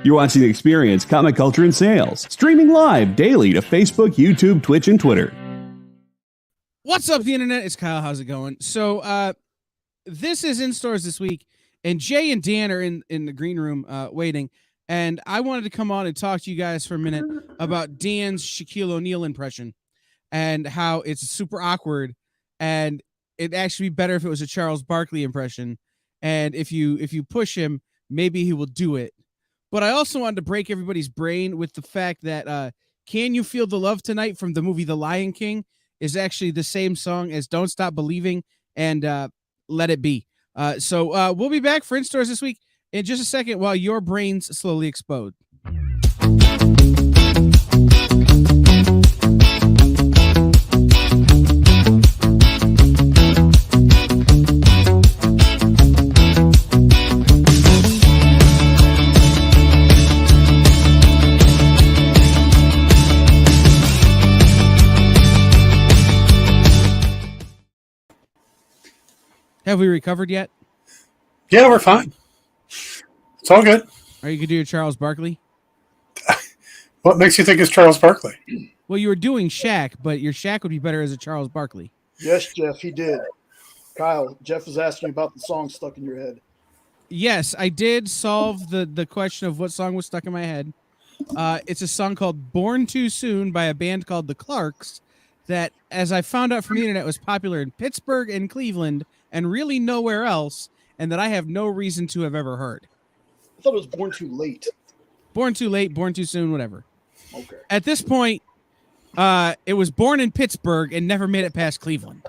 You're watching Experience Comic Culture and Sales, streaming live daily to Facebook, YouTube, Twitch, and Twitter. What's up, the internet? It's Kyle. How's it going? So, this is in stores this week, and Jay and Dan are in the green room waiting, and I wanted to come on and talk to you guys for a minute about Dan's Shaquille O'Neal impression and how it's super awkward, and it'd actually be better if it was a Charles Barkley impression, and if you push him, maybe he will do it. But I also wanted to break everybody's brain with the fact that Can You Feel the Love Tonight from the movie The Lion King is actually the same song as Don't Stop Believing and Let It Be. So we'll be back for in-stores this week in just a second while your brains slowly explode. Have we recovered yet? Yeah, we're fine. It's all good. Are you going to do your Charles Barkley? What makes you think it's Charles Barkley? Well, you were doing Shaq, but your Shaq would be better as a Charles Barkley. Yes, Jeff, he did. Kyle, Jeff was asking about the song stuck in your head. Yes, I did solve the question of what song was stuck in my head. It's a song called Born Too Soon by a band called The Clarks that, as I found out from the internet, was popular in Pittsburgh and Cleveland and really nowhere else, and that I have no reason to have ever heard. I thought it was Born Too Late. Born Too Late, Born Too Soon, whatever. Okay. At this point, it was born in Pittsburgh and never made it past Cleveland.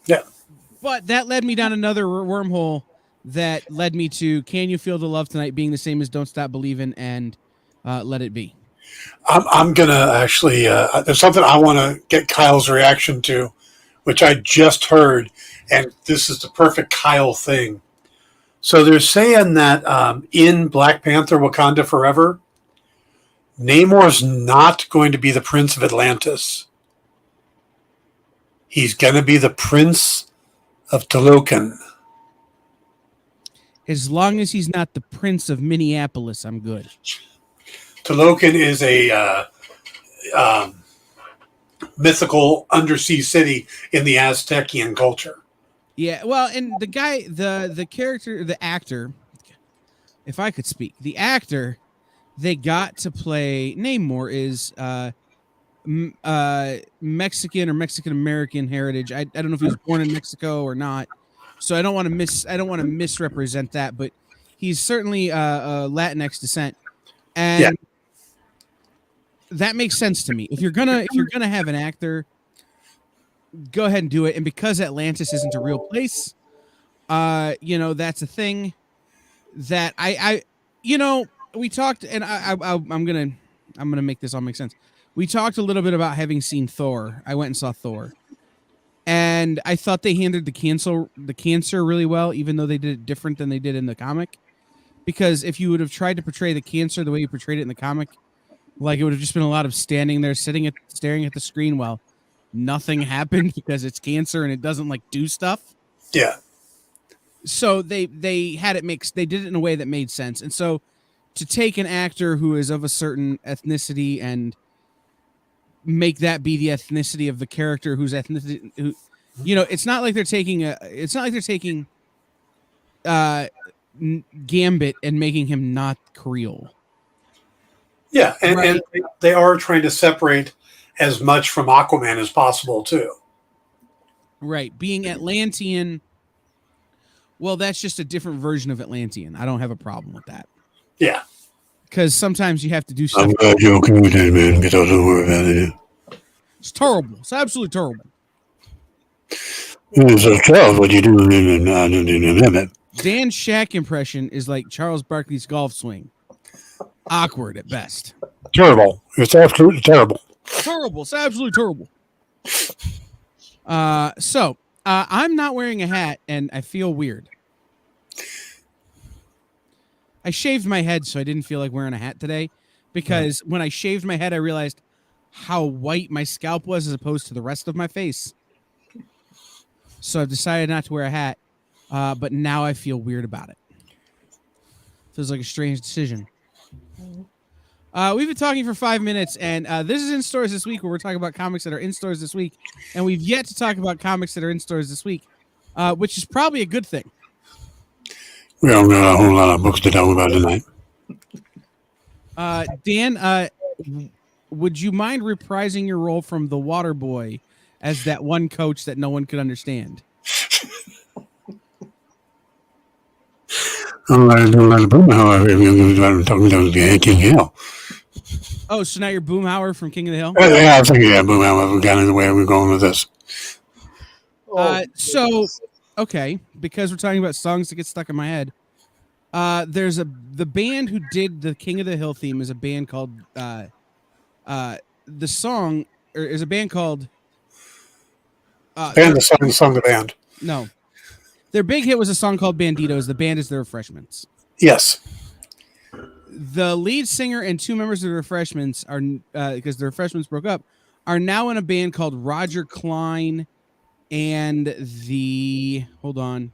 Yeah. But that led me down another wormhole that led me to Can You Feel the Love Tonight being the same as Don't Stop Believing and Let It Be. I'm going to actually, there's something I want to get Kyle's reaction to, which I just heard, and this is the perfect Kyle thing. So they're saying that in Black Panther Wakanda Forever, Namor's not going to be the Prince of Atlantis. He's going to be the Prince of Talokan. As long as he's not the Prince of Minneapolis, I'm good. Talokan is a mythical undersea city in the Aztecian culture. Yeah, well, and the guy, the character, the actor, if I could speak, the actor they got to play Namor is Mexican or Mexican American heritage. I don't know if he was born in Mexico or not, so I don't want to misrepresent that, but he's certainly Latinx descent, and yeah. That makes sense to me. If you're gonna have an actor, go ahead and do it. And because Atlantis isn't a real place, that's a thing that I we talked, and I'm gonna make this all make sense. We talked a little bit about having seen Thor. I went and saw Thor, and I thought they handled the cancer really well, even though they did it different than they did in the comic. Because if you would have tried to portray the cancer the way you portrayed it in the comic, like it would have just been a lot of standing there, staring at the screen while nothing happened because it's cancer and it doesn't like do stuff. Yeah. So they had it mixed. They did it in a way that made sense. And so to take an actor who is of a certain ethnicity and make that be the ethnicity of the character whose ethnicity, it's not like they're taking Gambit and making him not Creole. Yeah, and, right. And they are trying to separate as much from Aquaman as possible, too. Right. Being Atlantean, well, that's just a different version of Atlantean. I don't have a problem with that. Yeah. Because sometimes you have to do stuff. I'm glad you're okay with that, man. Don't worry about it. It's terrible. It's absolutely terrible. It's so terrible what you do. Dan's Shaq impression is like Charles Barkley's golf swing. Awkward at best. Terrible. It's absolutely terrible. Terrible. It's absolutely terrible. So I'm not wearing a hat and I feel weird. I shaved my head, so I didn't feel like wearing a hat today because when I shaved my head, I realized how white my scalp was as opposed to the rest of my face. So I've decided not to wear a hat, but now I feel weird about it. Feels like a strange decision. We've been talking for 5 minutes, and this is in stores this week, where we're talking about comics that are in stores this week, and we've yet to talk about comics that are in stores this week, which is probably a good thing. We don't got a whole lot of books to talk about tonight. Dan, would you mind reprising your role from The Water Boy as that one coach that no one could understand? Oh, I don't like Boomhauer. I'm talking about King Hill. Oh, so now you're Boomhauer from King of the Hill? Yeah, I was thinking, Boomhauer got in the way we're going with this. Okay, because we're talking about songs that get stuck in my head. There's the band who did the King of the Hill theme is a band called the song or is a band called the song the band. No. Their big hit was a song called Banditos. The band is The Refreshments. Yes. The lead singer and two members of The Refreshments are because The Refreshments broke up, are now in a band called Roger Klein and hold on.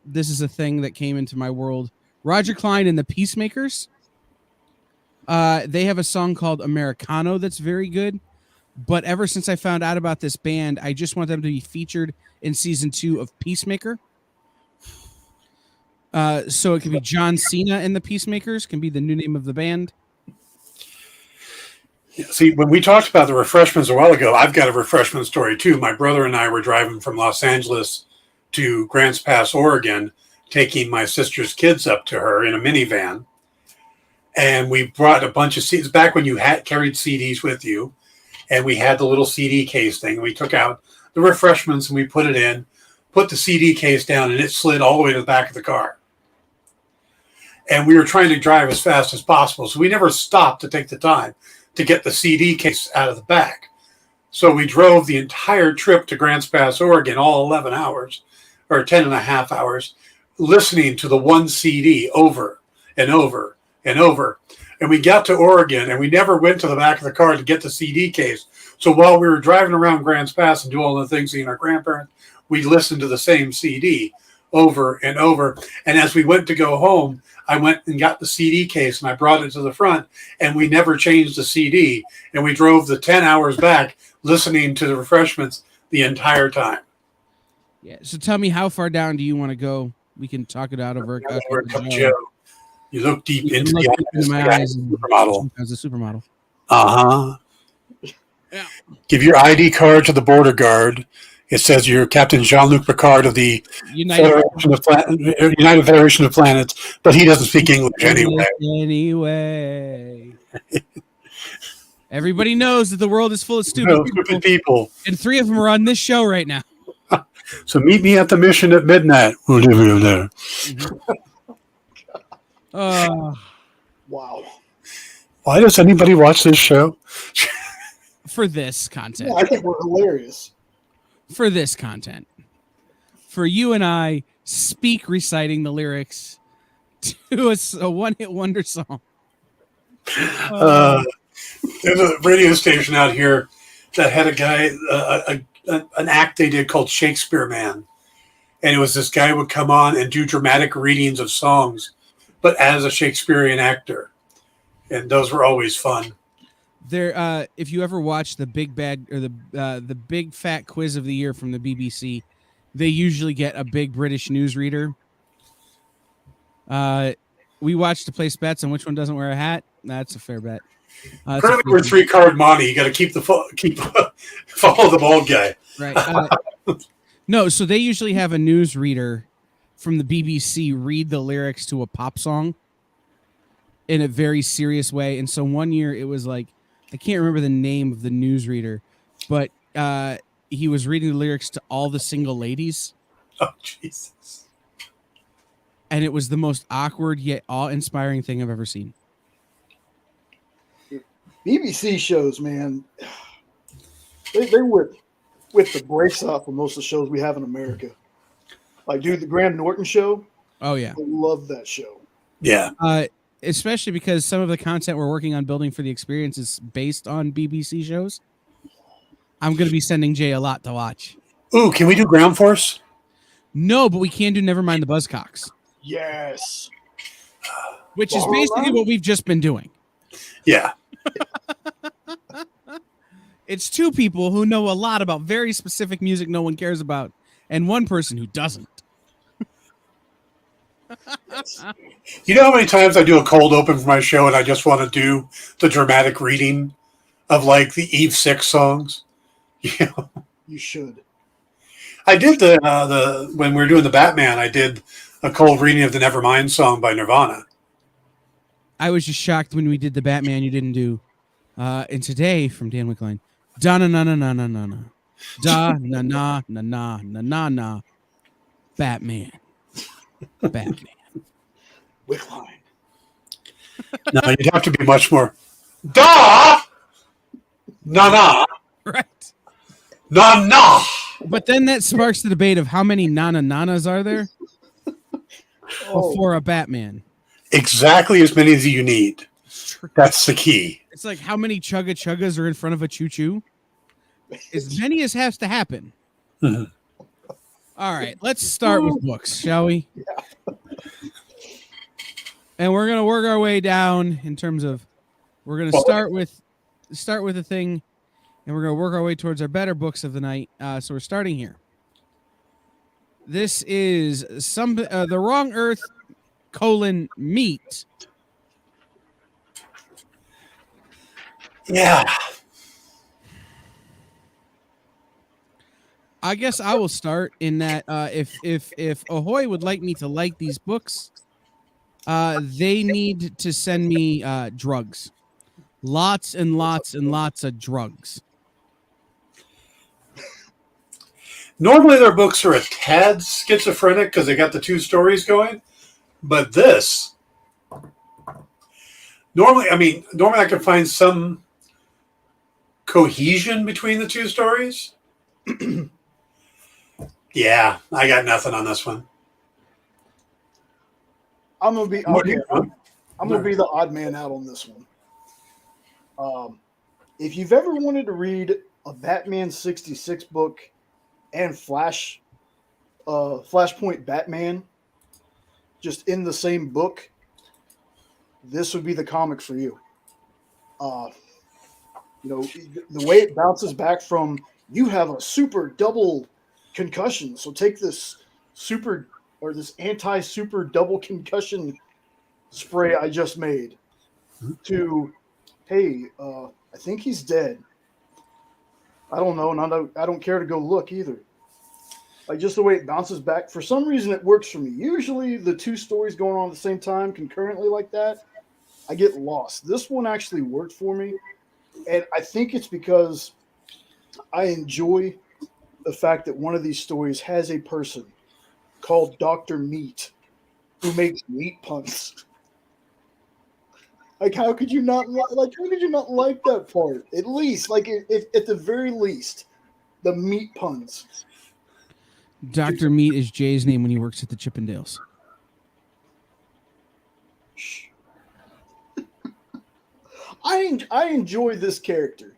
This is a thing that came into my world. Roger Klein and the Peacemakers. They have a song called Americano that's very good. But ever since I found out about this band, I just want them to be featured in season 2 of Peacemaker. So it can be John Cena and the Peacemakers, can be the new name of the band. See, when we talked about the Refreshments a while ago, I've got a refreshment story too. My brother and I were driving from Los Angeles to Grants Pass, Oregon, taking my sister's kids up to her in a minivan. And we brought a bunch of CDs back when you had carried CDs with you. And we had the little CD case thing. We took out the Refreshments and we put it in, put the CD case down, and it slid all the way to the back of the car. And we were trying to drive as fast as possible. So we never stopped to take the time to get the CD case out of the back. So we drove the entire trip to Grants Pass, Oregon, all 11 hours or 10 and a half hours, listening to the one CD over and over and over. And we got to Oregon, and we never went to the back of the car to get the CD case. So while we were driving around Grants Pass and doing all the things, seeing our grandparents, we listened to the same CD over and over. And as we went to go home, I went and got the CD case, and I brought it to the front, and we never changed the CD. And we drove the 10 hours back listening to the Refreshments the entire time. Yeah. So tell me, how far down do you want to go? We can talk it out over a cup of Joe. You look deep into my eyes supermodel. As a supermodel. Uh-huh. Yeah. Give your ID card to the border guard. It says you're Captain Jean-Luc Picard of the United Federation of Planets, but he doesn't speak English anyway. Everybody knows that the world is full of stupid people. And 3 of them are on this show right now. So meet me at the mission at midnight. We'll leave you there. Wow. Why does anybody watch this show? For this content. Yeah, I think we're hilarious. For this content. For you and I speak reciting the lyrics to a one-hit wonder song. There's a radio station out here that had a guy, an act they did called Shakespeare Man. And it was this guy would come on and do dramatic readings of songs, but as a Shakespearean actor. And those were always fun. There, if you ever watch the Big Bad or the Big Fat Quiz of the Year from the BBC, they usually get a big British newsreader. We watch to place bets on which one doesn't wear a hat. That's a fair bet. Currently, we're 3-card money. You got to follow the bald guy. Right. No, so they usually have a newsreader from the BBC read the lyrics to a pop song in a very serious way. And so one year it was like, I can't remember the name of the newsreader, but he was reading the lyrics to All the Single Ladies. Oh, Jesus. And it was the most awkward yet awe-inspiring thing I've ever seen. BBC shows, man, they with the brakes off for most of the shows we have in America. Like, dude, the Graham Norton show. Oh, yeah. I love that show. Yeah. Especially because some of the content we're working on building for the experience is based on BBC shows. I'm going to be sending Jay a lot to watch. Ooh, can we do Ground Force? No, but we can do Nevermind the Buzzcocks. Yes. which is basically what we've just been doing. Yeah. It's two people who know a lot about very specific music no one cares about, and one person who doesn't. You know how many times I do a cold open for my show and I just want to do the dramatic reading of like the Eve 6 songs? You know? You should. I did the when we were doing the Batman, I did a cold reading of the Nevermind song by Nirvana. I was just shocked when we did the Batman you didn't do. And today from Dan Wickline, da na na na na na na na, da na na na na na na na, Batman, Batman, Wickline. No, you'd have to be much more. Da na na right? na na. But then that sparks the debate of how many nana nanas are there before a Batman. Exactly as many as you need. That's the key. It's like how many chugga chuggas are in front of a choo choo? As many as has to happen. Mm-hmm. All right, let's start with books, shall we? Yeah. And we're gonna work our way down in terms of we're gonna start with a thing, and we're gonna work our way towards our better books of the night. So we're starting here. This is The Wrong Earth: Meat. Yeah. I guess I will start in that if Ahoy would like me to like these books, they need to send me drugs. Lots and lots and lots of drugs. Normally their books are a tad schizophrenic because they got the two stories going. But this, normally I can find some cohesion between the two stories. Yeah, I got nothing on this one. I'm gonna be okay. I'm gonna be the odd man out on this one. If you've ever wanted to read a Batman 66 book and Flashpoint Batman, just in the same book, this would be the comic for you. The way it bounces back from you have a super double concussion, so take this this anti-super double concussion spray I just made, to, hey, I think he's dead. I don't know, and I don't care to go look either. Like, just the way it bounces back. For some reason, it works for me. Usually, the two stories going on at the same time, concurrently like that, I get lost. This one actually worked for me, and I think it's because I enjoy the fact that one of these stories has a person called Dr. Meat who makes meat puns. Like, how could you not like that part? At least, like, if at the very least, the meat puns. Dr. Meat is Jay's name when he works at the Chippendales. I enjoy this character.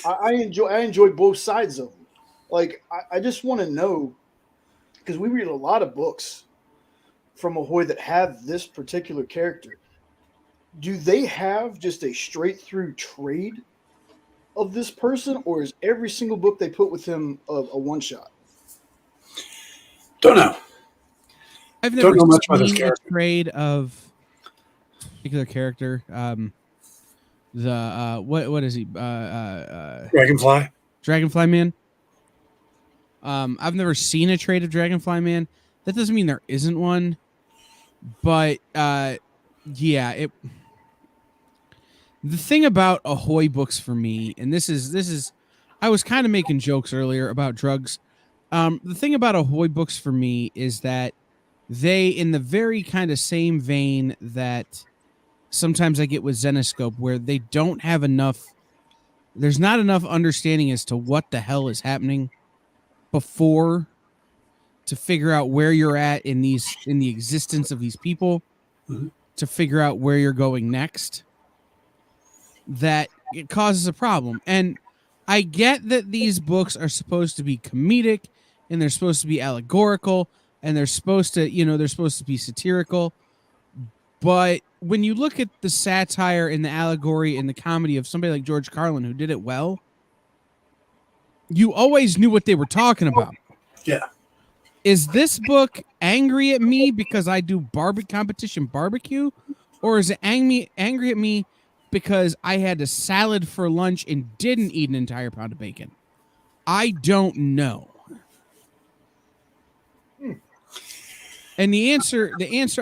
I enjoy both sides of him. Like, I just want to know, because we read a lot of books from Ahoy that have this particular character. Do they have just a straight through trade of this person, or is every single book they put with him a one shot? Don't know. I've never Don't know much about this seen a character. trade of particular character. What is he? Dragonfly Man. I've never seen a trade of Dragonfly Man. That doesn't mean there isn't one, but yeah. The thing about Ahoy books for me, and this is, I was kind of making jokes earlier about drugs. The thing about Ahoy books for me is that they, in the very kind of same vein that sometimes I get with Zenoscope, where they don't have enough, there's not enough understanding as to what the hell is happening before to figure out where you're at in the existence of these people, to figure out where you're going next, that it causes a problem. And I get that these books are supposed to be comedic, and they're supposed to be allegorical, and they're supposed to be satirical, But when you look at the satire and the allegory and the comedy of somebody like George Carlin, who did it well, you always knew what they were talking about. Yeah. Is this book angry at me because I do competition barbecue? Or is it angry at me because I had a salad for lunch and didn't eat an entire pound of bacon? I don't know. And the answer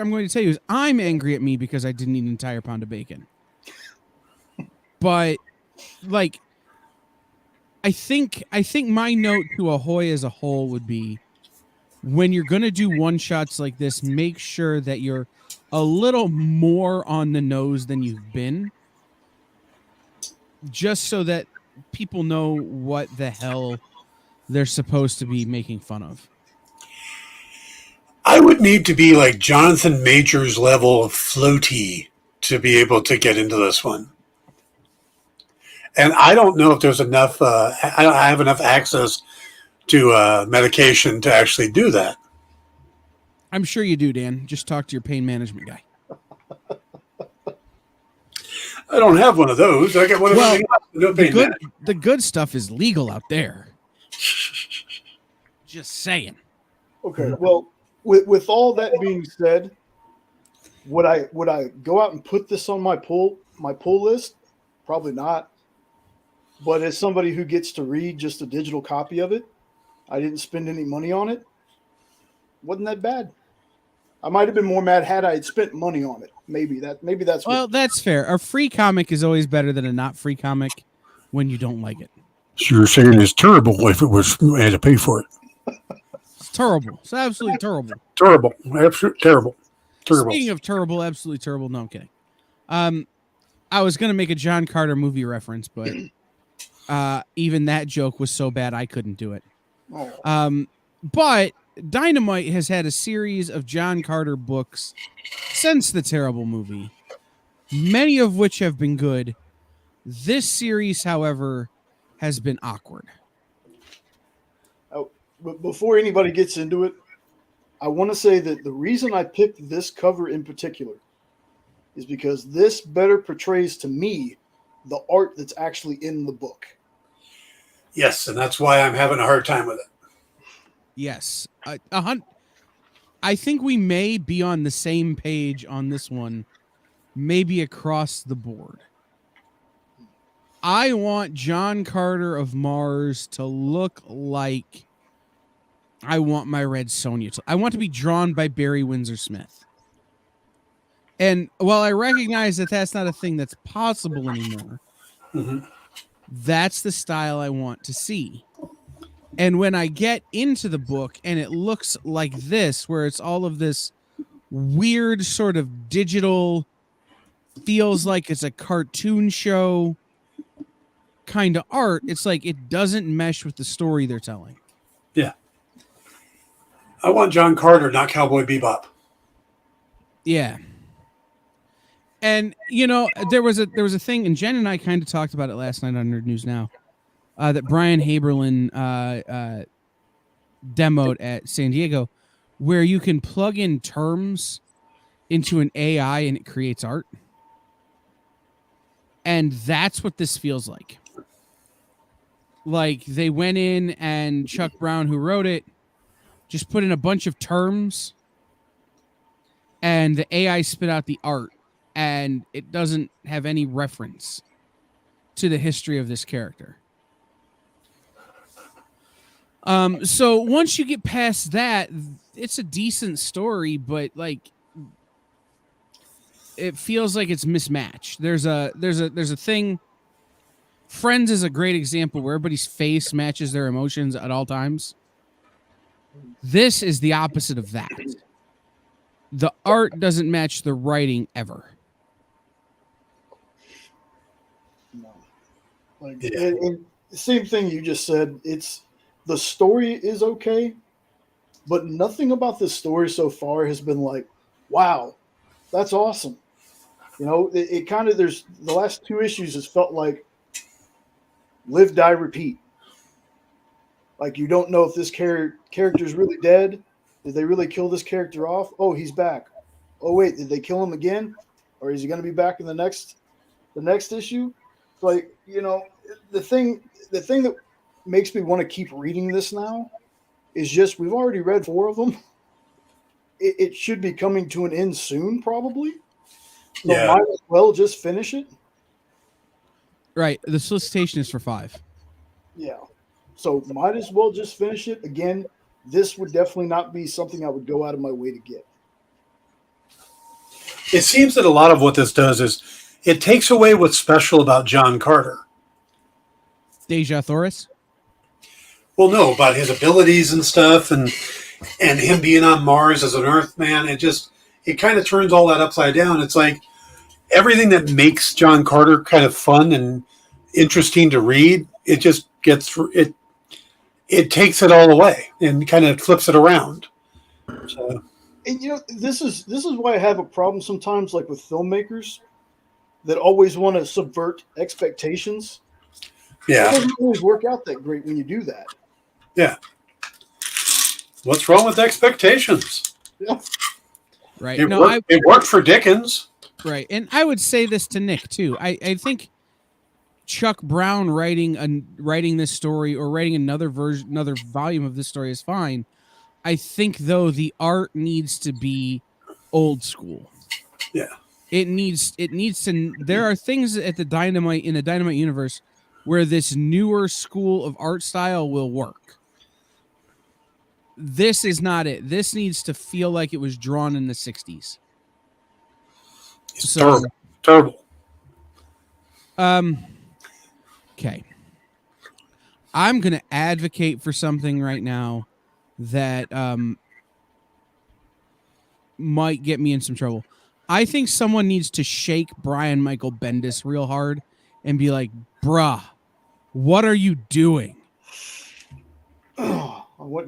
I'm going to tell you is I'm angry at me because I didn't eat an entire pound of bacon. But like, I think my note to Ahoy as a whole would be, when you're going to do one shots like this, make sure that you're a little more on the nose than you've been, just so that people know what the hell they're supposed to be making fun of. I would need to be like Jonathan Majors level of floaty to be able to get into this one. And I don't know if there's enough, I don't have enough access to medication to actually do that. I'm sure you do, Dan. Just talk to your pain management guy. I don't have one of those. I got one of those. No pain management. The good stuff is legal out there. Just saying. Okay, well, with all that being said, would I go out and put this on my pull list? Probably not. But as somebody who gets to read just a digital copy of it, I didn't spend any money on it. Wasn't that bad? I might have been more mad had I had spent money on it. Maybe that's well, that's fair. A free comic is always better than a not free comic when you don't like it. So you're saying it's terrible if it was I had to pay for it. It's terrible. It's absolutely terrible. Terrible. Absolutely terrible. Terrible. Speaking of terrible, absolutely terrible. No, I'm kidding. I was gonna make a John Carter movie reference, but even that joke was so bad I couldn't do it. Oh. But Dynamite has had a series of John Carter books since the terrible movie, many of which have been good. This series, however, has been awkward. Oh, but before anybody gets into it, I want to say that the reason I picked this cover in particular is because this better portrays to me the art that's actually in the book. Yes, and that's why I'm having a hard time with it. Yes. I think we may be on the same page on this one, maybe across the board. I want John Carter of Mars to look like I want my Red Sonja. I want to be drawn by Barry Windsor Smith. And while I recognize that that's not a thing that's possible anymore, that's the style I want to see. And when I get into the book and it looks like this, where it's all of this weird sort of digital, feels like it's a cartoon show kind of art, it's like it doesn't mesh with the story they're telling. Yeah. I want John Carter, not Cowboy Bebop. Yeah. And, you know, there was a thing, and Jen and I kind of talked about it last night on Nerd News Now, that Brian Haberlin demoed at San Diego, where you can plug in terms into an AI and it creates art. And that's what this feels like. Like they went in and Chuck Brown, who wrote it, just put in a bunch of terms and the AI spit out the art, and it doesn't have any reference to the history of this character. So once you get past that, it's a decent story, but like it feels like it's mismatched. There's a thing. Friends is a great example where everybody's face matches their emotions at all times. This is the opposite of that. The art doesn't match the writing ever. No. Like, and same thing you just said. It's the story is okay, but nothing about this story so far has been like, wow, that's awesome. You know, it kind of, there's the last two issues has felt like live, die, repeat. Like you don't know if this character's really dead. Did they really kill this character off? Oh, he's back. oh wait, did they kill him again, or is he going to be back in the next issue? Like, the thing that makes me want to keep reading this now is just we've already read 4 of them. It should be coming to an end soon, probably. So might as well just finish it. Right. The solicitation is for 5. Yeah. So might as well just finish it. Again, this would definitely not be something I would go out of my way to get. It seems that a lot of what this does is it takes away what's special about John Carter. Deja Thoris? Well, no, about his abilities and stuff, and him being on Mars as an Earthman. It kind of turns all that upside down. It's like everything that makes John Carter kind of fun and interesting to read, it just gets it. It takes it all away and kind of flips it around. So. And this is why I have a problem sometimes, like with filmmakers that always want to subvert expectations. Yeah, it doesn't always work out that great when you do that. Yeah. What's wrong with expectations? Yeah. Right. It worked for Dickens. Right. And I would say this to Nick too. I think Chuck Brown writing this story or writing another volume of this story is fine. I think though the art needs to be old school. Yeah. It needs to. There are things in the Dynamite universe where this newer school of art style will work. This is not it. This needs to feel like it was drawn in the 60s. It's terrible. Okay. I'm going to advocate for something right now that might get me in some trouble. I think someone needs to shake Brian Michael Bendis real hard and be like, bruh, what are you doing?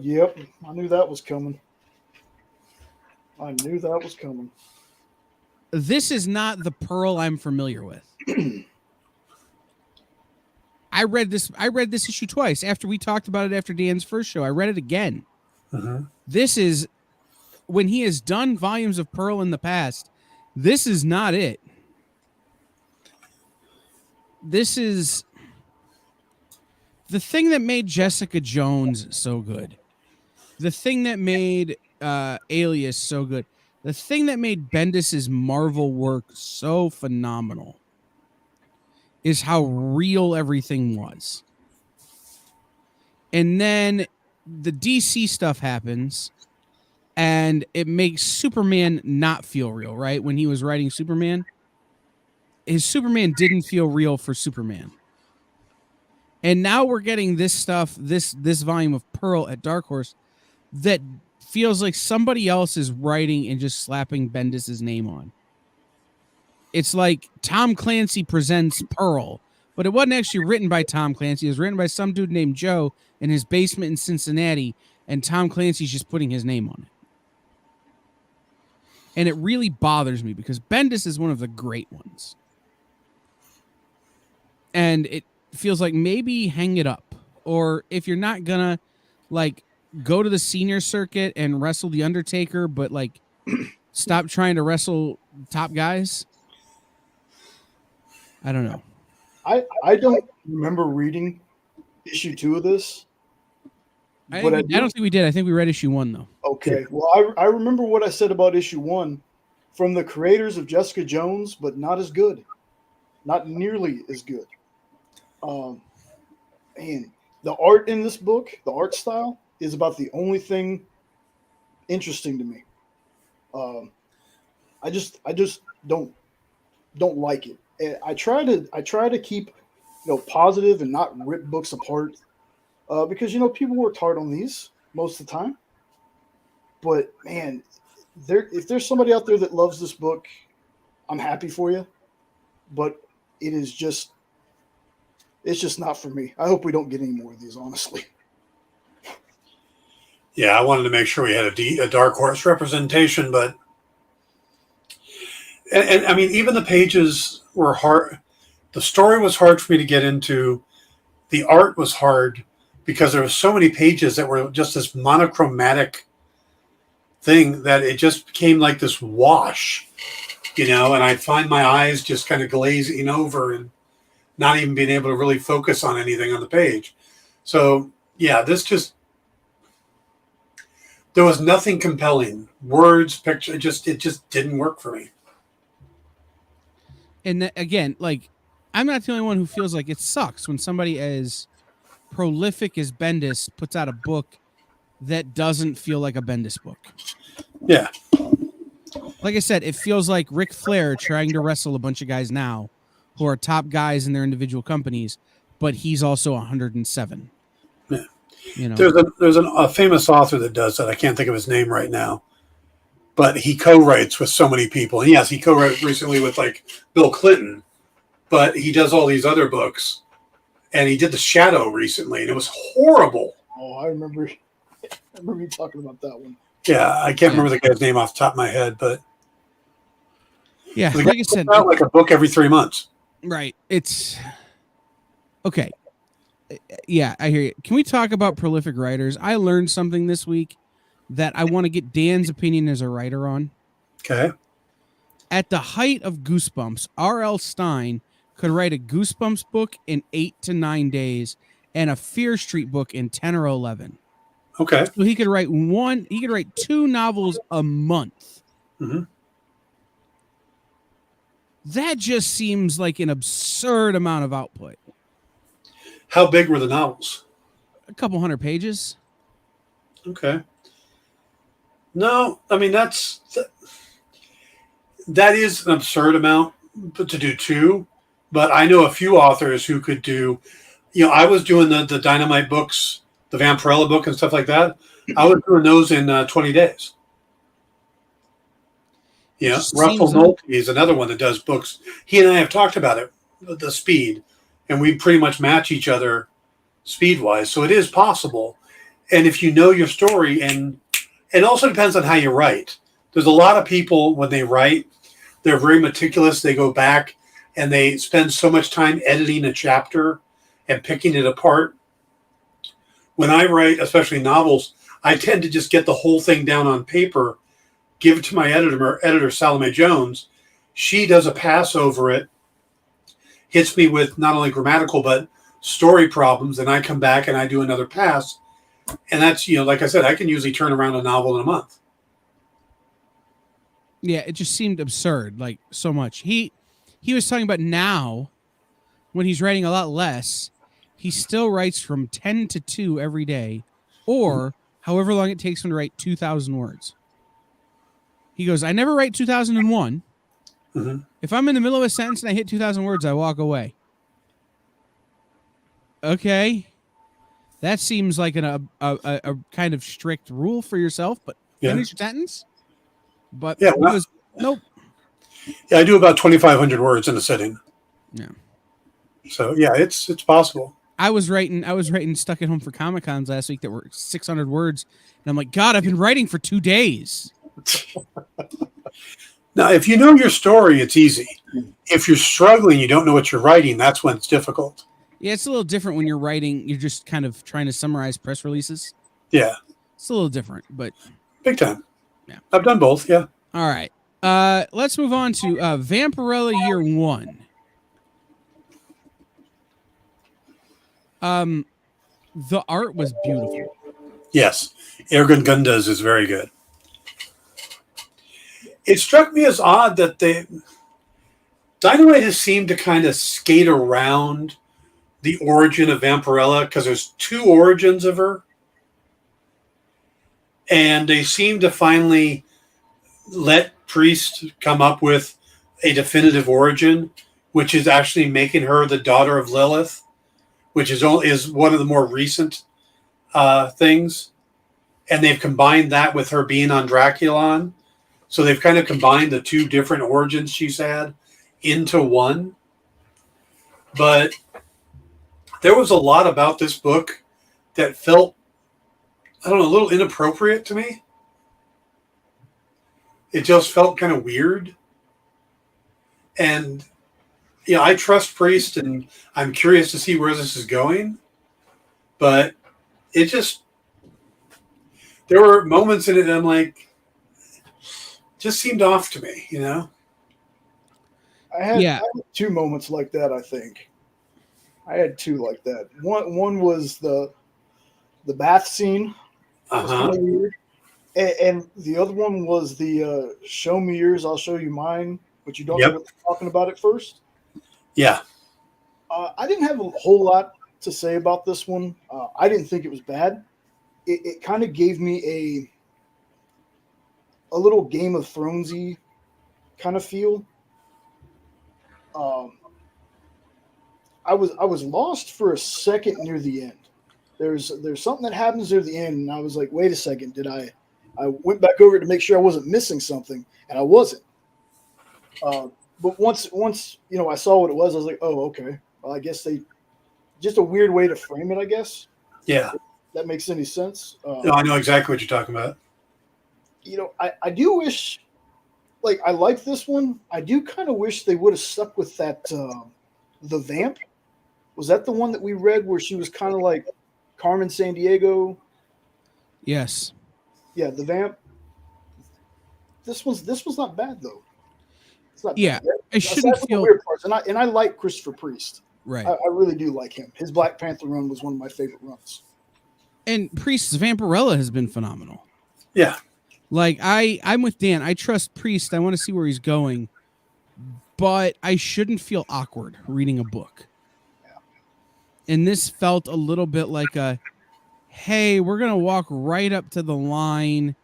Yep, I knew that was coming. This is not the Pearl I'm familiar with. I read this issue twice after we talked about it after Dan's first show. I read it again. Uh-huh. This is when he has done volumes of Pearl in the past. This is not it. This is the thing that made Jessica Jones so good. The thing that made Alias so good. The thing that made Bendis's Marvel work so phenomenal is how real everything was. And then the DC stuff happens and it makes Superman not feel real, right? When he was writing Superman, his Superman didn't feel real for Superman. And now we're getting this stuff, this volume of Pearl at Dark Horse that feels like somebody else is writing and just slapping Bendis's name on. It's like Tom Clancy presents Pearl, but it wasn't actually written by Tom Clancy. It was written by some dude named Joe in his basement in Cincinnati, and Tom Clancy's just putting his name on it. And it really bothers me because Bendis is one of the great ones. And it feels like maybe hang it up. Or if you're not gonna like go to the senior circuit and wrestle the Undertaker, but like stop trying to wrestle top guys. I don't know. I don't remember reading issue 2 of this. I don't think we did. I think we read issue 1 though. Okay. Well, I remember what I said about issue 1 from the creators of Jessica Jones, but not as good. Not nearly as good. Man, the art in this book, the art style, is about the only thing interesting to me. I just don't like it. I try to keep positive and not rip books apart because people worked hard on these most of the time. But man, if there's somebody out there that loves this book, I'm happy for you. But it's just not for me. I hope we don't get any more of these, honestly. Yeah, I wanted to make sure we had a Dark Horse representation, but and I mean, even the pages were hard. The story was hard for me to get into. The art was hard because there were so many pages that were just this monochromatic thing that it just became like this wash, and I'd find my eyes just kind of glazing over and not even being able to really focus on anything on the page. So yeah, there was nothing compelling. Words, picture, it just didn't work for me. And again, like, I'm not the only one who feels like it sucks when somebody as prolific as Bendis puts out a book that doesn't feel like a Bendis book. Yeah. Like I said, it feels like Ric Flair trying to wrestle a bunch of guys now who are top guys in their individual companies, but he's also 107. Yeah. You know, There's a famous author that does that. I can't think of his name right now, but he co-writes with so many people. And yes, he co-wrote recently with like Bill Clinton, but he does all these other books, and he did The Shadow recently, and it was horrible. Oh, I remember you talking about that one. Yeah, I can't remember the guy's name off the top of my head, but yeah, like I said, out like a book every 3 months. Right. It's okay. Yeah, I hear you. Can we talk about prolific writers? I learned something this week that I want to get Dan's opinion as a writer on. Okay. At the height of Goosebumps, R.L. Stine could write a Goosebumps book in 8 to 9 days and a Fear Street book in 10 or 11. Okay. So he could write 2 novels a month. Mm-hmm. That just seems like an absurd amount of output. How big were the novels? A couple hundred pages. Okay. No, I mean that is an absurd amount to do 2, but I know a few authors who could do. I was doing the Dynamite books, the Vampirella book, and stuff like that. I was doing those in 20 days. Yeah, Russell Nolte is another one that does books. He and I have talked about it, the speed, and we pretty much match each other speed-wise. So it is possible. And if you know your story, and it also depends on how you write. There's a lot of people, when they write, they're very meticulous. They go back and they spend so much time editing a chapter and picking it apart. When I write, especially novels, I tend to just get the whole thing down on paper, give it to my editor Salome Jones. She does a pass over it, hits me with not only grammatical but story problems, and I come back and I do another pass. And that's, like I said, I can usually turn around a novel in a month. Yeah, it just seemed absurd, like so much. He was talking about now, when he's writing a lot less, he still writes from 10 to 2 every day, or however long it takes him to write 2,000 words. He goes, I never write 2001. Mm-hmm. If I'm in the middle of a sentence and I hit 2,000 words, I walk away. Okay. That seems like a kind of strict rule for yourself, but finish your sentence. But yeah, nope. Yeah, I do about 2,500 words in a sitting. Yeah. So yeah, it's possible. I was writing Stuck at Home for Comic-Cons last week that were 600 words, and I'm like, God, I've been writing for 2 days. Now, if you know your story, it's easy. If you're struggling, you don't know what you're writing, that's when it's difficult. Yeah, it's a little different when you're writing. You're just kind of trying to summarize press releases. Yeah. It's a little different, but... Big time. Yeah. I've done both, yeah. All right. Let's move on to Vampirella Year 1. The art was beautiful. Yes. Ergun Gundas is very good. It struck me as odd that Dynamite has seemed to kind of skate around the origin of Vampirella, because there's 2 origins of her. And they seem to finally let Priest come up with a definitive origin, which is actually making her the daughter of Lilith, which is one of the more recent things. And they've combined that with her being on Draculon. So they've kind of combined the 2 different origins she's had into one. But there was a lot about this book that felt, I don't know, a little inappropriate to me. It just felt kind of weird. And, I trust Priest, and I'm curious to see where this is going. But it just, there were moments in it that I'm like, just seemed off to me, I had 2 moments like that. I think I had 2 like that. One was the bath scene. Was kind of weird, and the other one was the show me yours, I'll show you mine, but you don't know what they're talking about at first. Yeah. I didn't have a whole lot to say about this one. I didn't think it was bad. It kind of gave me a little Game of Thronesy kind of feel. I was lost for a second near the end. There's something that happens near the end, and I was like, wait a second, did I went back over it to make sure I wasn't missing something, and I wasn't. But once I saw what it was, I was like, oh, okay. Well, I guess just a weird way to frame it, I guess. Yeah. If that makes any sense. No, I know exactly what you're talking about. I do wish, like, I like this one. I do kind of wish they would have stuck with that, the vamp. Was that the one that we read where she was kind of like Carmen Sandiego? Yes. Yeah, the vamp. This one's not bad though. It's not bad. It shouldn't feel weird parts. And I like Christopher Priest. Right. I really do like him. His Black Panther run was one of my favorite runs. And Priest's Vampirella has been phenomenal. Yeah. Like I'm with Dan. I trust Priest. I want to see where he's going, but I shouldn't feel awkward reading a book. Yeah. And this felt a little bit like hey, we're gonna walk right up to the line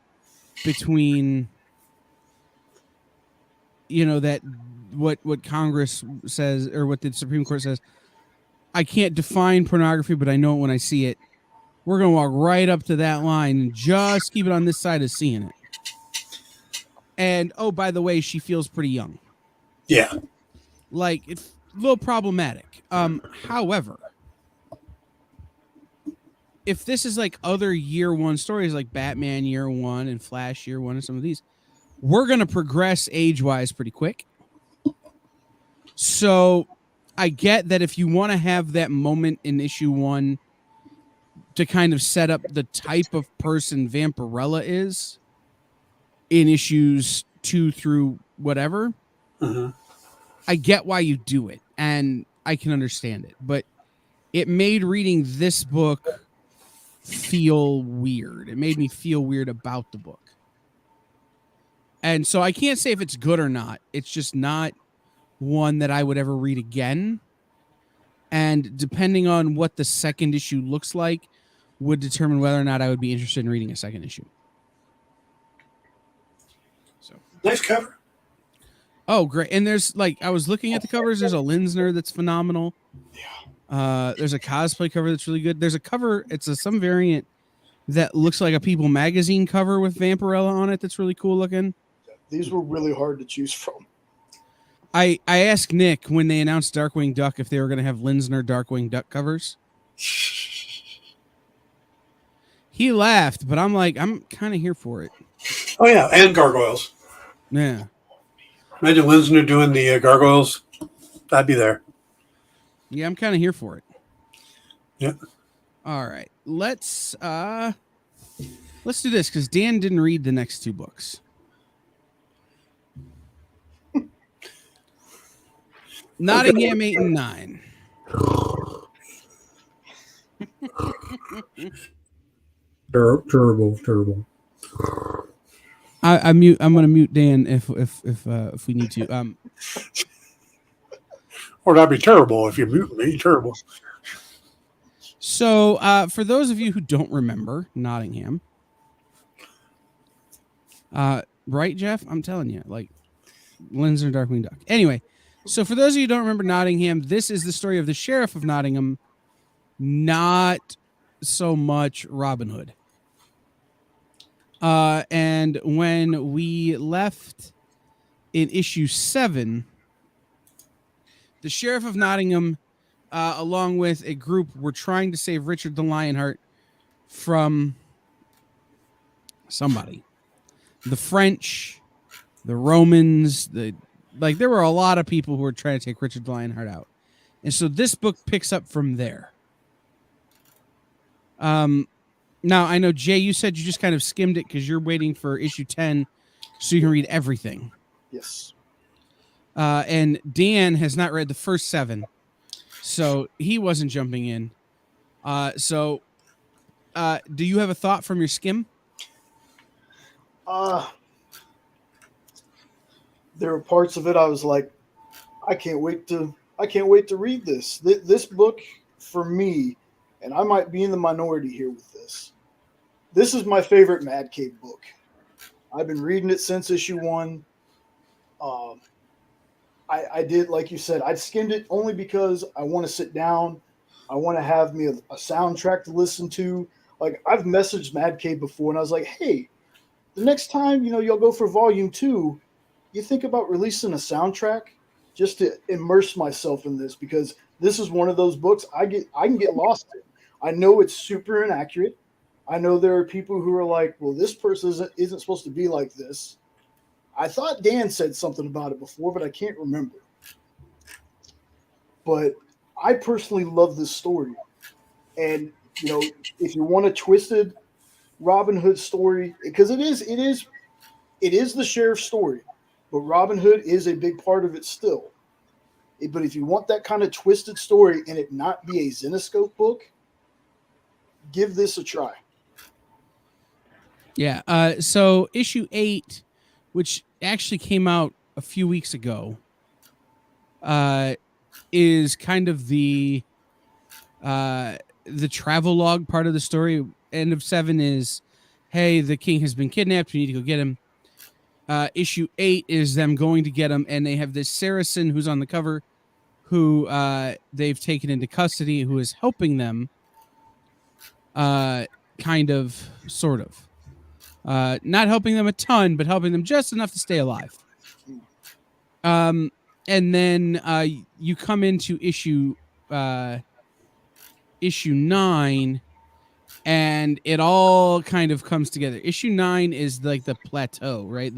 between, that what Congress says or what the Supreme Court says. I can't define pornography, but I know it when I see it. We're going to walk right up to that line and just keep it on this side of seeing it. And, oh, by the way, she feels pretty young. Yeah. Like, it's a little problematic. However, if this is like other year one stories like Batman year one and Flash year one and some of these, we're going to progress age-wise pretty quick. So I get that if you want to have that moment in issue 1 to kind of set up the type of person Vampirella is in issues 2 through whatever, I get why you do it, and I can understand it. But it made reading this book feel weird. It made me feel weird about the book. And so I can't say if it's good or not. It's just not one that I would ever read again. And depending on what the second issue looks like would determine whether or not I would be interested in reading a second issue. So nice cover. Oh, great. And there's I was looking at the covers. There's a Linsner that's phenomenal. Yeah. There's a cosplay cover that's really good. There's a cover. It's some variant that looks like a People magazine cover with Vampirella on it. That's really cool looking. These were really hard to choose from. I asked Nick when they announced Darkwing Duck if they were going to have Linsner Darkwing Duck covers. He laughed, but I'm kind of here for it. Oh, yeah, and gargoyles. Yeah. Imagine Linsner doing the gargoyles. I'd be there. Yeah, I'm kind of here for it. Yeah. All right. Let's do this because Dan didn't read the next 2 books. Nottingham 8 and 9. Terrible. I'm gonna mute Dan if we need to. Or that'd be terrible if you mute me. Terrible. So for those of you who don't remember Nottingham, right, Jeff? I'm telling you, like Linsner Darkwing Duck. Anyway. So for those of you who don't remember Nottingham, this is the story of the Sheriff of Nottingham, not so much Robin Hood. And when we left in issue 7, the Sheriff of Nottingham, along with a group, were trying to save Richard the Lionheart from somebody. The French, the Romans, there were a lot of people who were trying to take Richard the Lionheart out. And so this book picks up from there. Now, I know, Jay, you said you just kind of skimmed it because you're waiting for issue 10 so you can read everything. Yes. And Dan has not read the first 7, so he wasn't jumping in. So do you have a thought from your skim? There were parts of it I was like, I can't wait to read this. This book for me, and I might be in the minority here with this. This is my favorite Mad Cave book. I've been reading it since issue 1. I did, like you said, I skimmed it only because I want to sit down. I want to have me a soundtrack to listen to. Like, I've messaged Mad Cave before, and I was like, hey, the next time, y'all go for volume 2, you think about releasing a soundtrack just to immerse myself in this, because this is one of those books I can get lost in. I know it's super inaccurate. I know there are people who are like, well, this person isn't supposed to be like this. I thought Dan said something about it before, but I can't remember. But I personally love this story. And, if you want a twisted Robin Hood story, because it is the sheriff's story, but Robin Hood is a big part of it still. But if you want that kind of twisted story and it not be a Zenescope book, give this a try. Yeah. So issue 8, which actually came out a few weeks ago, is kind of the travel log part of the story. End of 7 is, hey, the king has been kidnapped. We need to go get him. Issue 8 is them going to get him, and they have this Saracen who's on the cover, who they've taken into custody, who is helping them, kind of, sort of. Not helping them a ton, but helping them just enough to stay alive. And then you come into issue 9, and it all kind of comes together. Issue 9 is like the plateau, right?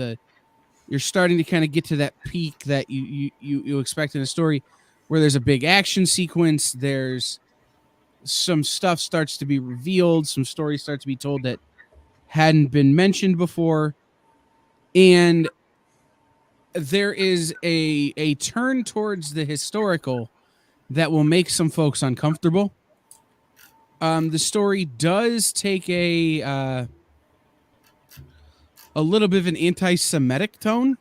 You're starting to kind of get to that peak that you expect in a story, where there's a big action sequence. There's some stuff starts to be revealed. Some stories start to be told that hadn't been mentioned before. And there is a turn towards the historical that will make some folks uncomfortable. The story does take a little bit of an anti-Semitic tone.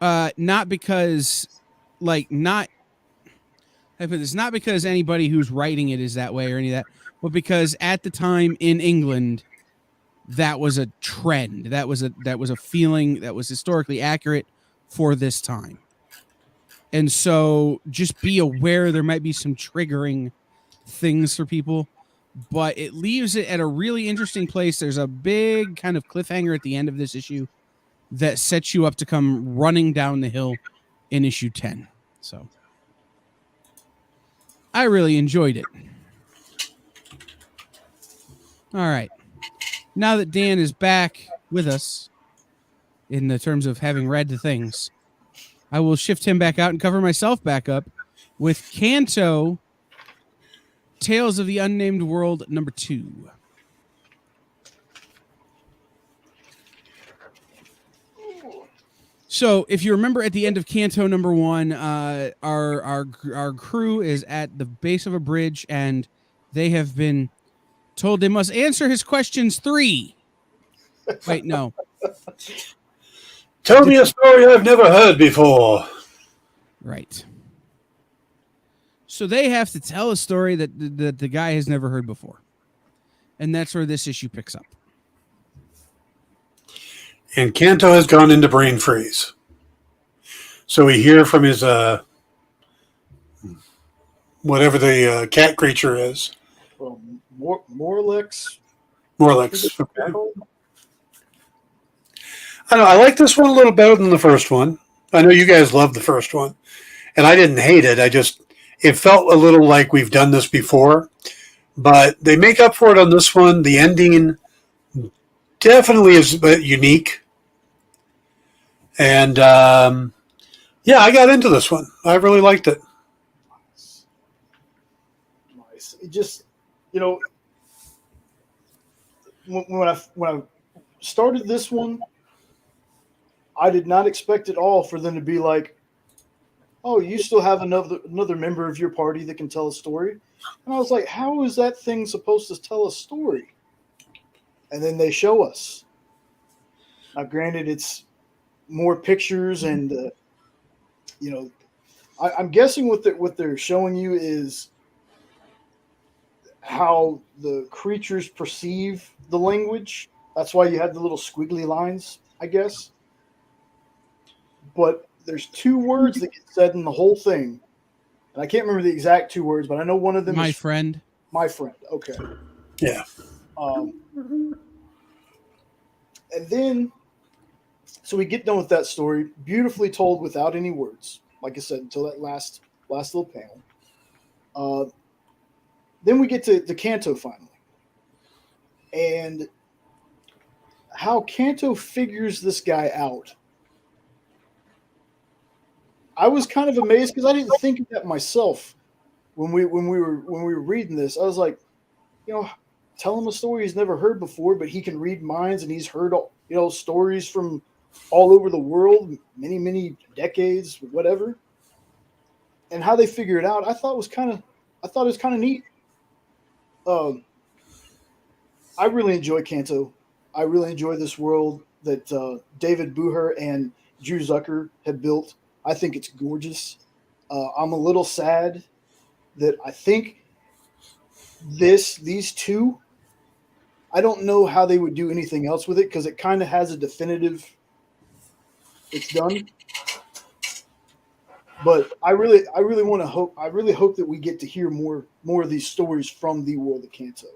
Not because, not because anybody who's writing it is that way or any of that, but because at the time in England, that was a trend. That was a feeling that was historically accurate for this time. And so just be aware there might be some triggering things for people, but it leaves it at a really interesting place. There's a big kind of cliffhanger at the end of this issue that sets you up to come running down the hill in issue 10. So I really enjoyed it. All right. Now that Dan is back with us in the terms of having read the things, I will shift him back out and cover myself back up with Canto Tales of the Unnamed World number 2. So, if you remember at the end of Canto number 1, our crew is at the base of a bridge, and they have been told they must answer his questions 3. Wait, no. Tell me a story I've never heard before. Right. So they have to tell a story that the guy has never heard before. And that's where this issue picks up. And Kanto has gone into brain freeze. So we hear from his, whatever the cat creature is. Well, Morlex. Morlex. Okay. I know, I like this one a little better than the first one. I know you guys loved the first one. And I didn't hate it. It felt a little like we've done this before. But they make up for it on this one. The ending definitely is unique. And, yeah, I got into this one. I really liked it. Nice. It just, when I started this one, I did not expect at all for them to be like, "Oh, you still have another member of your party that can tell a story," and I was like, "How is that thing supposed to tell a story?" And then they show us. Now, granted, it's more pictures, and I'm guessing what they're showing you is how the creatures perceive the language. That's why you had the little squiggly lines, I guess. But there's 2 words that get said in the whole thing, and I can't remember the exact 2 words, but I know one of them My is friend. my friend. Okay. Yeah. And then, so we get done with that story, beautifully told without any words. Like I said, until that last little panel. Then we get to the Kanto finally, and how Kanto figures this guy out. I was kind of amazed because I didn't think of that myself when we were reading this. I was like, tell him a story he's never heard before, but he can read minds and he's heard stories from all over the world, many decades, whatever. And how they figure it out, I thought it was kind of neat. I really enjoy Kanto. I really enjoy this world that David Booher and Drew Zucker have built. I think it's gorgeous. I'm a little sad that I think these 2, I don't know how they would do anything else with it because it kind of has a definitive, it's done. But I really hope that we get to hear more of these stories from the world of Kanto.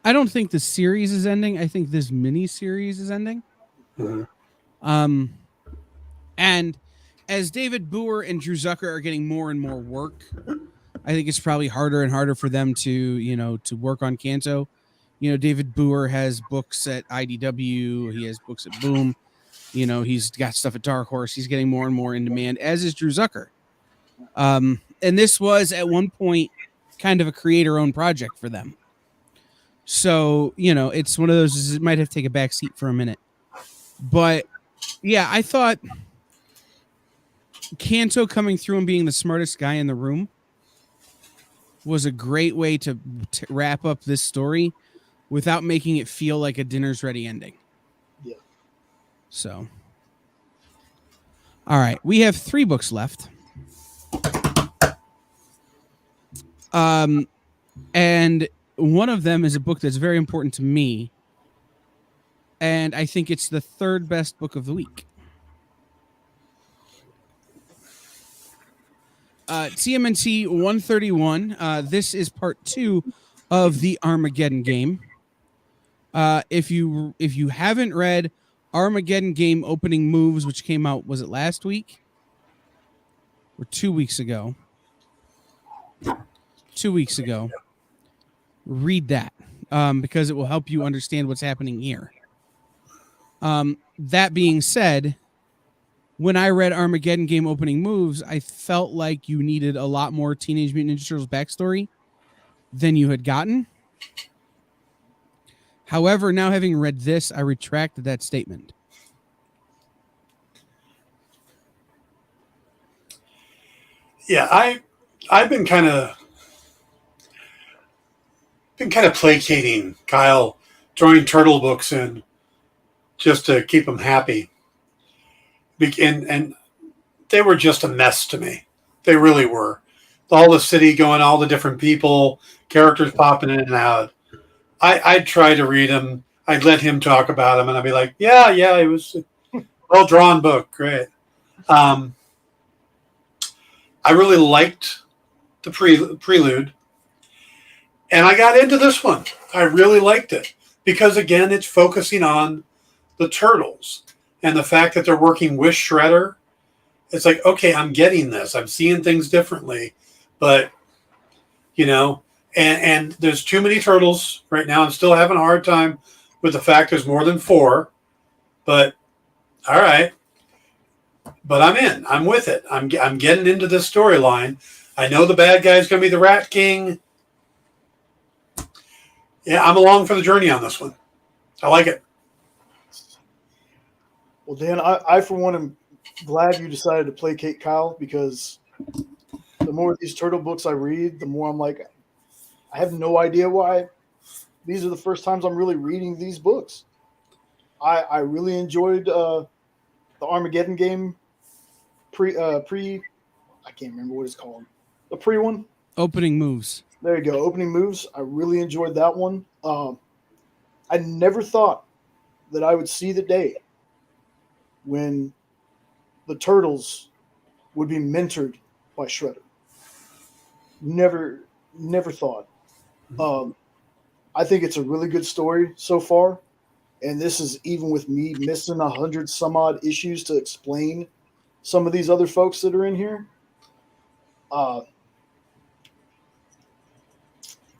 I don't think the series is ending. I think this mini series is ending. Mm-hmm. And as David Booher and Drew Zucker are getting more and more work, I think it's probably harder and harder for them to work on Kanto. David Booher has books at IDW. He has books at Boom. He's got stuff at Dark Horse. He's getting more and more in demand, as is Drew Zucker. And this was at one point kind of a creator-owned project for them. So, it's one of those, it might have to take a back seat for a minute. But, yeah, I thought Kanto coming through and being the smartest guy in the room was a great way to wrap up this story without making it feel like a dinner's ready ending. Yeah. So, all right, we have 3 books left. And one of them is a book that's very important to me, and I think it's the 3rd best book of the week. TMNT 131. This is part 2 of the Armageddon game. If you haven't read Armageddon game opening moves, which came out, was it last week or 2 weeks ago? 2 weeks ago. Read that because it will help you understand what's happening here. That being said, when I read Armageddon game opening moves, I felt like you needed a lot more Teenage Mutant Ninja Turtles backstory than you had gotten. However, now having read this, I retracted that statement. Yeah, I've been kind of placating Kyle, throwing turtle books in just to keep him happy. And they were just a mess to me. They really were. All the city going, all the different people, characters popping in and out. I'd try to read them. I'd let him talk about them, and I'd be like, yeah, it was a well-drawn book. Great. I really liked the prelude, and I got into this one. I really liked it because, again, it's focusing on the turtles and the fact that they're working with Shredder. It's like, okay, I'm getting this. I'm seeing things differently, but, and there's too many turtles right now. I'm still having a hard time with the fact there's more than 4, but all right. But I'm in. I'm with it. I'm getting into this storyline. I know the bad guy's going to be the Rat King. Yeah, I'm along for the journey on this one. I like it. Well, Dan, I for one am glad you decided to placate Kyle, because the more of these turtle books I read, the more I'm like, I have no idea why these are the first times I'm really reading these books. I really enjoyed the Armageddon game pre I can't remember what it's called. The pre one. Opening moves. There you go. Opening moves. I really enjoyed that one. I never thought that I would see the day when the turtles would be mentored by Shredder. Never thought. I think it's a really good story so far, and this is even with me missing 100 some odd issues to explain some of these other folks that are in here.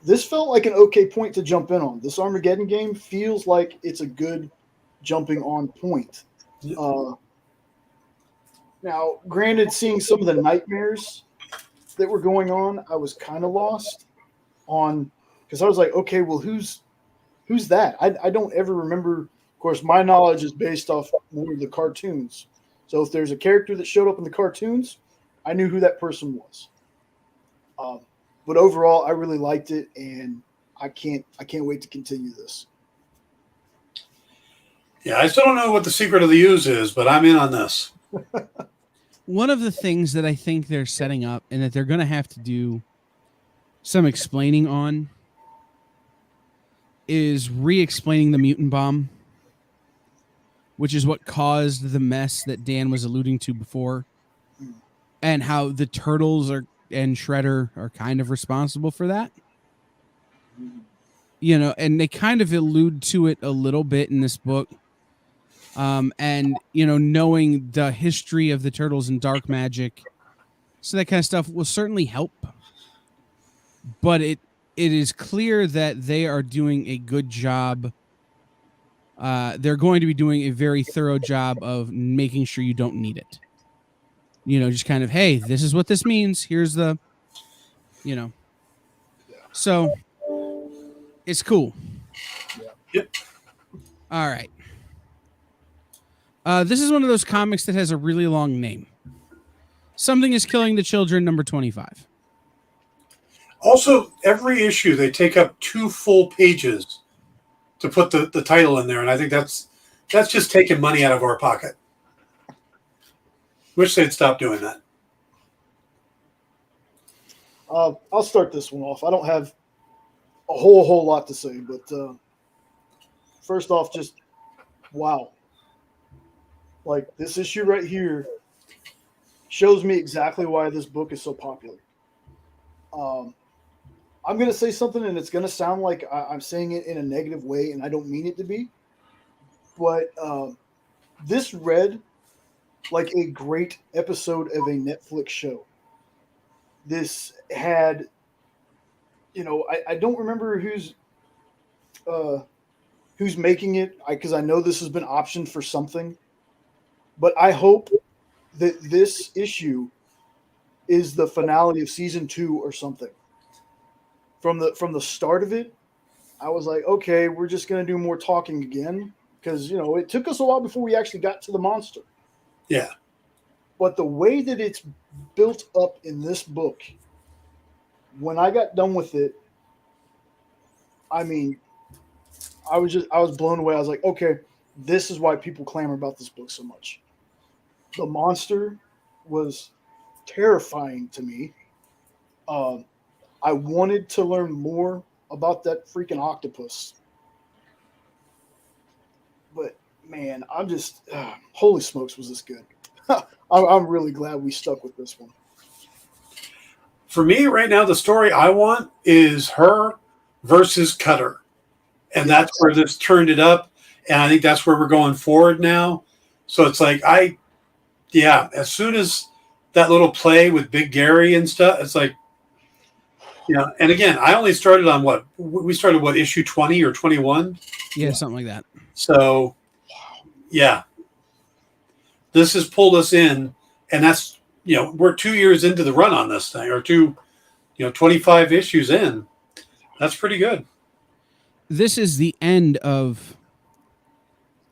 This felt like an okay point to jump in on. This Armageddon game feels like it's a good jumping on point. Now, granted, seeing some of the nightmares that were going on, I was kind of lost on, because I was like, okay, well, who's that? I don't ever remember. Of course, my knowledge is based off more of the cartoons. So if there's a character that showed up in the cartoons, I knew who that person was. But overall, I really liked it, and I can't wait to continue this. Yeah, I still don't know what the secret of the use is, but I'm in on this. One of the things that I think they're setting up and that they're going to have to do some explaining on is re-explaining the mutant bomb, which is what caused the mess that Dan was alluding to before, and how the turtles and Shredder are kind of responsible for that. You know, and they kind of allude to it a little bit in this book. And, you know, knowing the history of the turtles and dark magic, so that kind of stuff will certainly help. But it is clear that they are doing a good job. They're going to be doing a very thorough job of making sure you don't need it. You know, just kind of, hey, this is what this means. Here's the, you know. So it's cool. Yep. All right. This is one of those comics that has a really long name. Something is Killing the Children, number 25. Also, every issue, they take up 2 full pages to put the title in there, and I think that's just taking money out of our pocket. Wish they'd stop doing that. I'll start this one off. I don't have a whole lot to say, but first off, just wow. Like, this issue right here shows me exactly why this book is so popular. I'm going to say something, and it's going to sound like I'm saying it in a negative way, and I don't mean it to be. But this read like a great episode of a Netflix show. This had, you know, I don't remember who's making it, because I know this has been optioned for something. But I hope that this issue is the finale of season 2 or something. From the start of it, I was like, okay, we're just going to do more talking again, because, you know, it took us a while before we actually got to the monster. Yeah. But the way that it's built up in this book, when I got done with it, I mean, I was blown away. I was like, okay, this is why people clamor about this book so much. The monster was terrifying to me. I wanted to learn more about that freaking octopus. But, man, I'm just... holy smokes, was this good. I'm really glad we stuck with this one. For me, right now, the story I want is her versus Cutter. And that's where this turned it up. And I think that's where we're going forward now. So it's like, as soon as that little play with Big Gary and stuff, it's like, you know, and again, I only started on issue 20 or 21? Yeah, something like that. So, yeah. This has pulled us in, and that's, you know, we're 2 years into the run on this thing, or 25 issues in. That's pretty good. This is the end of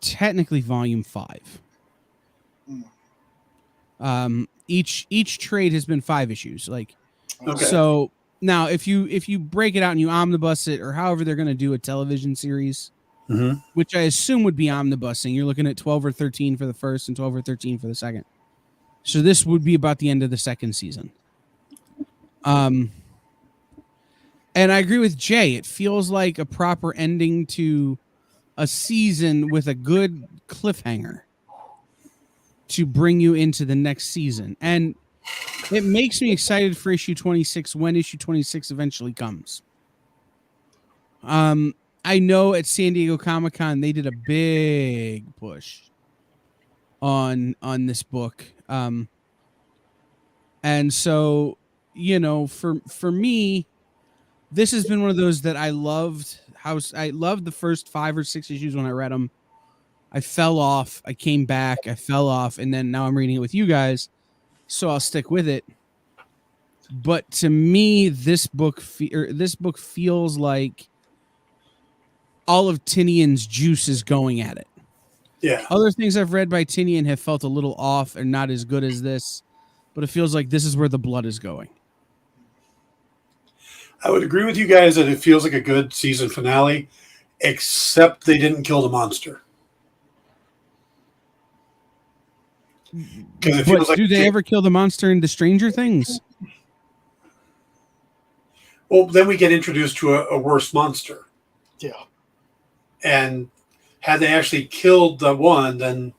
technically volume 5. Each trade has been 5 issues. Like, Okay. so now if you break it out and you omnibus it, or however they're going to do a television series, Mm-hmm. which I assume would be omnibusing, you're looking at 12 or 13 for the first and 12 or 13 for the second. So this would be about the end of the second season. And I agree with Jay. It feels like a proper ending to a season with a good cliffhanger to bring you into the next season. And it makes me excited for issue 26 when issue 26 eventually comes. I know at San Diego Comic-Con they did a big push on this book. And so, you know, for me, this has been one of those that I loved. I loved the first 5 or 6 issues when I read them. I fell off. I came back. I fell off, and then now I'm reading it with you guys, so I'll stick with it. But to me, this book feels like all of Tinian's juice is going at it. Yeah. Other things I've read by Tinian have felt a little off and not as good as this, but it feels like this is where the blood is going. I would agree with you guys that it feels like a good season finale, except they didn't kill the monster. Because it feels like do they ever kill the monster in the Stranger Things? Well, then we get introduced to a worse monster. Yeah. And had they actually killed the one, then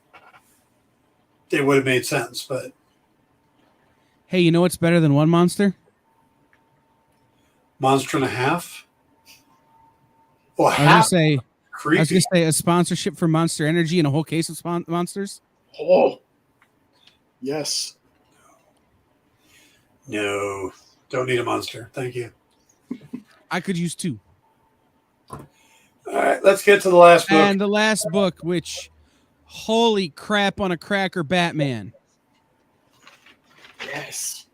it would have made sense. But hey, you know what's better than one monster? monster and a half? Well, I was half gonna creepy. say a sponsorship for Monster Energy and a whole case of monsters. Oh, yes. No, don't need a monster. Thank you. I could use 2. All right, let's get to the last book. And the last book, which, holy crap on a cracker, Batman. Yes.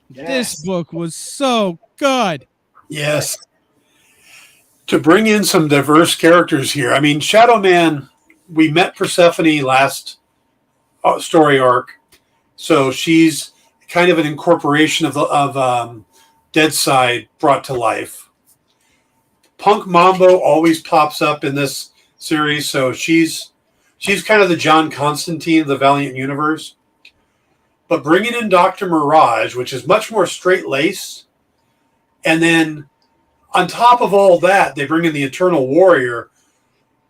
This book was so good. Yes. To bring in some diverse characters here. I mean, Shadow Man, we met Persephone last story arc. So she's kind of an incorporation of Deadside brought to life. Punk Mambo always pops up in this series, so she's kind of the John Constantine of the Valiant universe. But bringing in Dr. Mirage, which is much more straight-laced, and then on top of all that, they bring in the Eternal Warrior,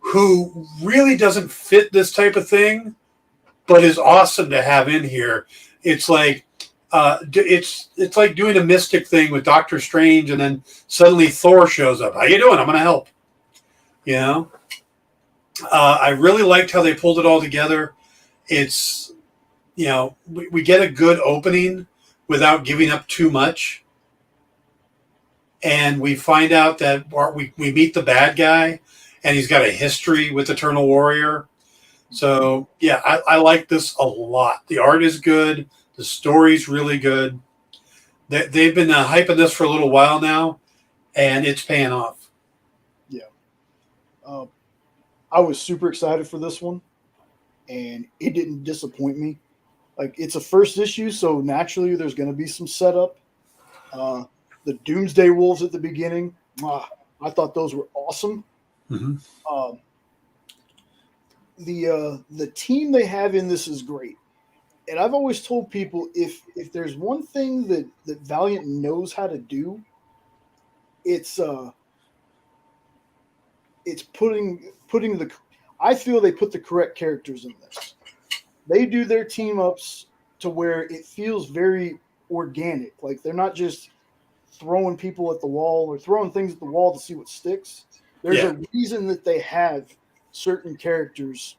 who really doesn't fit this type of thing, but is awesome to have in here. It's like it's like doing a mystic thing with Doctor Strange, and then suddenly Thor shows up. How you doing? I'm going to help. You know, I really liked how they pulled it all together. It's, you know, we get a good opening without giving up too much, and we find out that we meet the bad guy, and he's got a history with Eternal Warrior. So yeah, I like this a lot. The art is good. The story's really good. They've been hyping this for a little while now, and it's paying off. Yeah. I was super excited for this one, and it didn't disappoint me. Like, it's a first issue, so naturally there's going to be some setup. The Doomsday Wolves at the beginning, I thought those were awesome. Mm-hmm. The team they have in this is great. And I've always told people, if there's one thing that Valiant knows how to do, it's putting the. I feel they put the correct characters in this. They do their team ups to where it feels very organic. Like, they're not just throwing people at the wall or throwing things at the wall to see what sticks. There's a reason that they have certain characters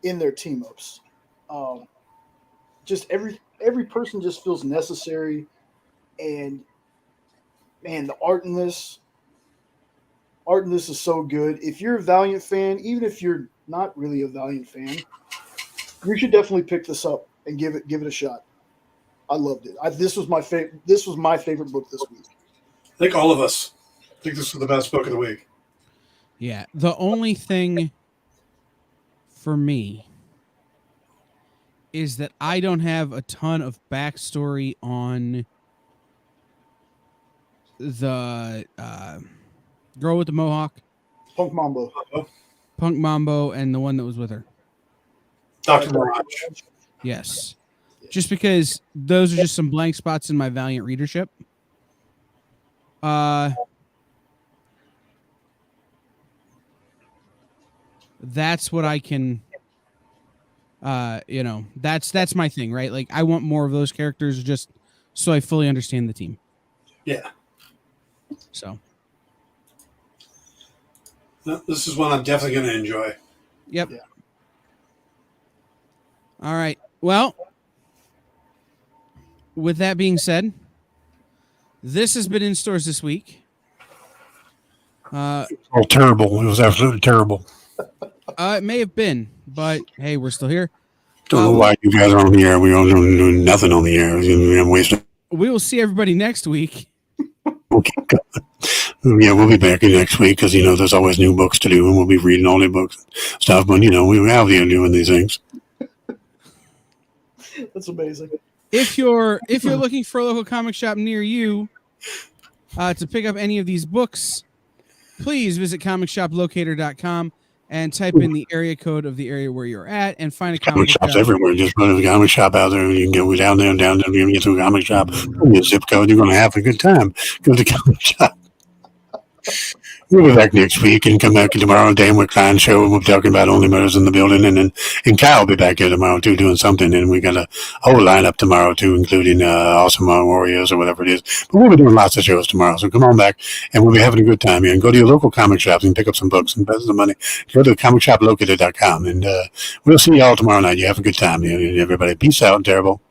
in their team ups. Just every person just feels necessary, and man, the art in this is so good. If you're a Valiant fan, even if you're not really a Valiant fan, you should definitely pick this up and give it a shot. I loved it. This was my favorite book this week. I think all of us think this was the best book of the week. Yeah, the only thing for me is that I don't have a ton of backstory on the girl with the mohawk, Punk Mambo. Punk Mambo, and the one that was with her. Dr. Mirage. Yes. Just because those are just some blank spots in my Valiant readership. That's what I can, that's my thing, right? Like, I want more of those characters just so I fully understand the team. Yeah. So. No, this is one I'm definitely going to enjoy. Yep. Yeah. All right. Well, with that being said, this has been in stores this week. Oh, terrible. It was absolutely terrible. It may have been, but hey, we're still here. Don't know why you guys are on the air. We don't do nothing on the air. I'm wasting. We will see everybody next week. Okay. Yeah, we'll be back next week because, there's always new books to do, and we'll be reading all the books and stuff. But, we have the doing these things. That's amazing. If you're looking for a local comic shop near you to pick up any of these books, please visit comicshoplocator.com and type in the area code of the area where you're at and find a comic shops shop everywhere. Just put a comic shop out there, and you can go down there, you can get to a comic shop, your zip code, you're going to have a good time. Go to the comic shop. We'll be back next week and come back tomorrow, Dan Wickline show, and we'll be talking about Only Murders in the Building, and Kyle will be back here tomorrow too doing something, and we got a whole lineup tomorrow too, including Awesome Warriors or whatever it is. But we'll be doing lots of shows tomorrow, so come on back, and we'll be having a good time here. And go to your local comic shops and pick up some books and invest some money. Go to comicshoplocator.com, and we'll see you all tomorrow night. You have a good time, everybody. Peace out, terrible.